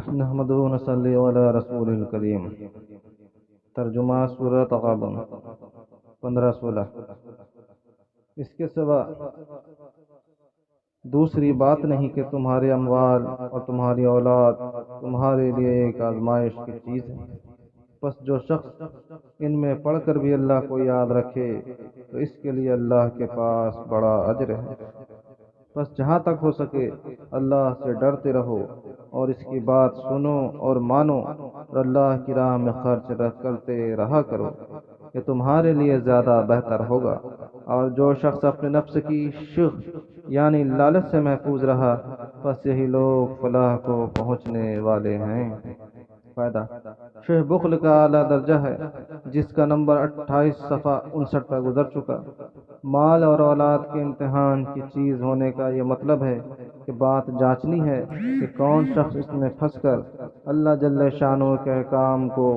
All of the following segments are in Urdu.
نحمدہ و نصلی علی رسول الکریم۔ ترجمہ سورہ تغابن 15-16۔ اس کے سوا دوسری بات نہیں کہ تمہارے اموال اور تمہاری اولاد تمہارے لیے ایک آزمائش کی چیز ہے، پس جو شخص ان میں پڑھ کر بھی اللہ کو یاد رکھے تو اس کے لیے اللہ کے پاس بڑا اجر ہے۔ بس جہاں تک ہو سکے اللہ سے ڈرتے رہو اور اس کی بات سنو اور مانو، اور اللہ کی راہ میں خرچ کرتے رہا کرو، یہ تمہارے لیے زیادہ بہتر ہوگا۔ اور جو شخص اپنے نفس کی شغ یعنی لالچ سے محفوظ رہا، بس یہی لوگ فلاح کو پہنچنے والے ہیں۔ فائدہ: شہ بخل کا اعلیٰ درجہ ہے، جس کا نمبر 28 صفحہ 59 پر گزر چکا۔ مال اور اولاد کے امتحان کی چیز ہونے کا یہ مطلب ہے کہ بات جانچنی ہے کہ کون شخص اس میں پھنس کر اللہ جل شانہ کے احکام کو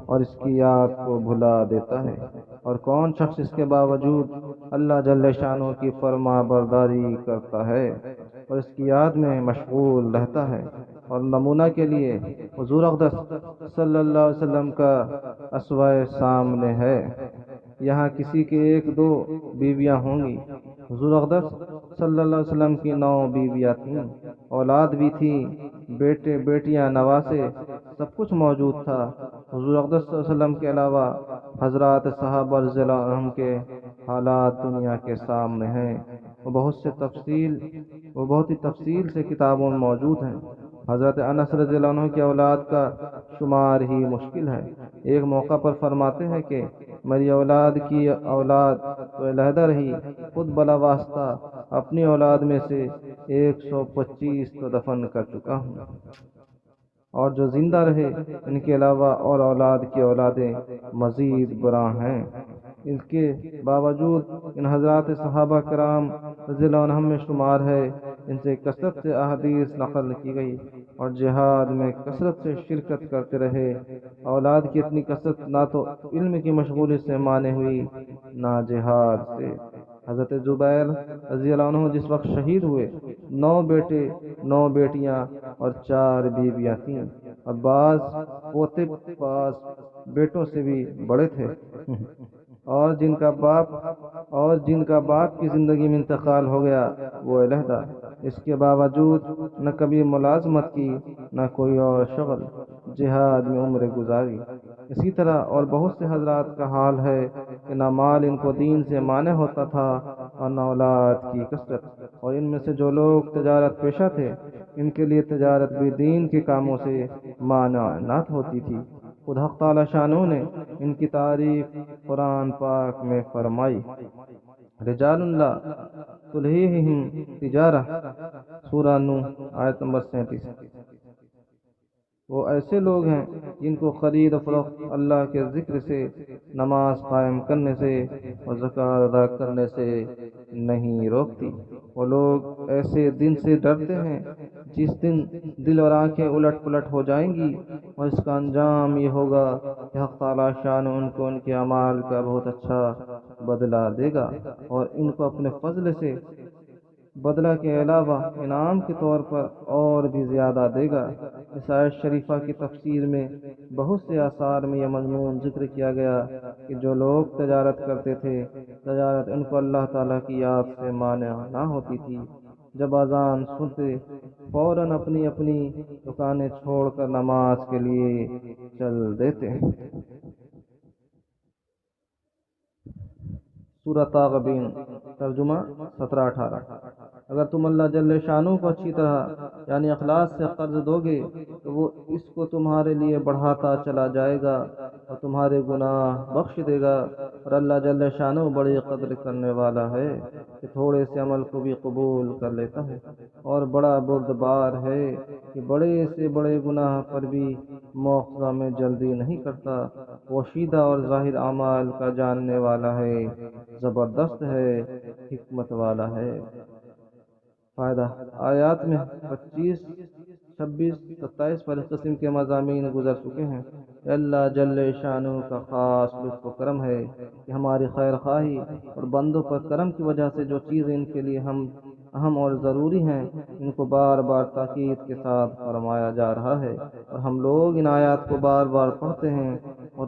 اور اس کی یاد کو بھلا دیتا ہے، اور کون شخص اس کے باوجود اللہ جل شانہ کی فرما برداری کرتا ہے اور اس کی یاد میں مشغول رہتا ہے۔ اور نمونہ کے لیے حضور اقدس صلی اللہ علیہ وسلم کا اسوہ سامنے ہے۔ یہاں کسی کے 1-2 بیویاں ہوں گی، حضور اقدس صلی اللہ علیہ وسلم کی 9 بیویاں تھیں، اولاد بھی تھی، بیٹے بیٹیاں نواسے سب کچھ موجود تھا۔ حضور اقدس صلی اللہ علیہ وسلم کے علاوہ حضرات صحابہ رضی اللہ عنہم کے حالات دنیا کے سامنے ہیں، وہ بہت ہی تفصیل سے کتابوں میں موجود ہیں۔ حضرت انس رضی اللہ عنہ کی اولاد کا شمار ہی مشکل ہے۔ ایک موقع پر فرماتے ہیں کہ میری اولاد کی اولاد تو علیحدہ رہی، خود بلا واسطہ اپنی اولاد میں سے 125 تو دفن کر چکا ہوں، اور جو زندہ رہے ان کے علاوہ اور اولاد کی اولادیں مزید برآں ہیں۔ اس کے باوجود ان حضرات صحابہ کرام رضی اللہ عنہم میں شمار ہے، ان سے کثرت سے احادیث نقل کی گئی اور جہاد میں کثرت سے شرکت کرتے رہے۔ اولاد کی اتنی کثرت نہ تو علم کی مشغولیت سے مانے ہوئی، نہ جہاد سے۔ حضرت زبیر رضی اللہ عنہ جس وقت شہید ہوئے، 9 بیٹے 9 بیٹیاں اور 4 بیویاں تھیں، اور بعض پوتے بعض بیٹوں سے بھی بڑے تھے، اور جن کا باپ کی زندگی میں انتقال ہو گیا وہ علیحدہ۔ اس کے باوجود نہ کبھی ملازمت کی، نہ کوئی اور شغل، جہاد میں عمر گزاری۔ اسی طرح اور بہت سے حضرات کا حال ہے کہ نہ مال ان کو دین سے مانع ہوتا تھا اور نہ اولاد کی کثرت، اور ان میں سے جو لوگ تجارت پیشہ تھے ان کے لیے تجارت بھی دین کے کاموں سے مانع نہ ہوتی تھی۔ خود حق تعالی شانہ نے ان کی تعریف قرآن پاک میں فرمائی: رجال لا تلہیہم تجارہ، سورہ نوح آیت نمبر 37۔ وہ ایسے لوگ ہیں جن کو خرید و فروخت اللہ کے ذکر سے، نماز قائم کرنے سے اور زکوٰۃ ادا کرنے سے نہیں روکتی۔ وہ لوگ ایسے دن سے ڈرتے ہیں جس دن دل اور آنکھیں الٹ پلٹ ہو جائیں گی، اور اس کا انجام یہ ہوگا کہ حق تعالی شان ان کو ان کے اعمال کا بہت اچھا بدلہ دے گا، اور ان کو اپنے فضل سے بدلہ کے علاوہ انعام کے طور پر اور بھی زیادہ دے گا۔ اس آیت شریفہ کی تفسیر میں بہت سے آثار میں یہ مضمون ذکر کیا گیا کہ جو لوگ تجارت کرتے تھے، تجارت ان کو اللہ تعالیٰ کی یاد سے مانع نہ ہوتی تھی۔ جب اذان سنتے فوراً اپنی اپنی دکانیں چھوڑ کر نماز کے لیے چل دیتے۔ سورہ تغابن ترجمہ 17-18۔ اگر تم اللہ جل شانہ کو اچھی طرح یعنی اخلاص سے قرض دو گے تو وہ اس کو تمہارے لیے بڑھاتا چلا جائے گا اور تمہارے گناہ بخش دے گا، اور اللہ جل شانہ بڑی قدر کرنے والا ہے کہ تھوڑے سے عمل کو بھی قبول کر لیتا ہے، اور بڑا بردبار ہے کہ بڑے سے بڑے گناہ پر بھی مواخذہ میں جلدی نہیں کرتا۔ پوشیدہ اور ظاہر اعمال کا جاننے والا ہے، زبردست ہے، حکمت والا ہے۔ فائدہ: آیات میں 25، 26، 27 پر اس قسم کے مضامین گزر چکے ہیں کہ اللہ جل شانہ کا خاص لطف و کرم ہے کہ ہماری خیر خواہی اور بندوں پر کرم کی وجہ سے جو چیزیں ان کے لیے ہم اہم اور ضروری ہیں، ان کو بار بار تاکید کے ساتھ فرمایا جا رہا ہے، اور ہم لوگ ان آیات کو بار بار پڑھتے ہیں اور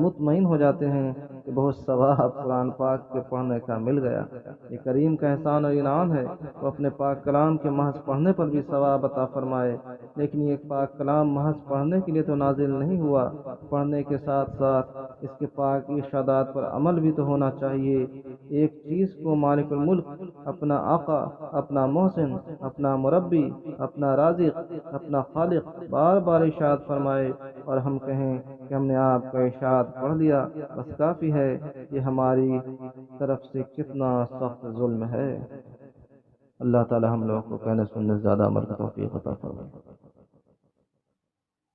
مطمئن ہو جاتے ہیں کہ بہت ثواب قرآن پاک کے پڑھنے کا مل گیا۔ یہ کریم کا احسان اور انعام ہے، وہ اپنے پاک کلام کے محض پڑھنے پر بھی ثواب عطا فرمائے۔ لیکن یہ پاک کلام محض پڑھنے کے لیے تو نازل نہیں ہوا، پڑھنے کے ساتھ ساتھ اس کے پاک ارشادات پر عمل بھی تو ہونا چاہیے۔ ایک چیز کو مالک الملک، اپنا آقا، اپنا محسن، اپنا مربی، اپنا رازق، اپنا خالق بار بار ارشاد فرمائے، اور ہم کہیں کہ ہم نے آپ کا ارشاد پڑھ لیا بس کافی ہے، یہ ہماری طرف سے کتنا سخت ظلم ہے۔ اللہ تعالی ہم لوگوں کو کہنے سننے سے زیادہ عمل کی توفیق عطا فرمائے۔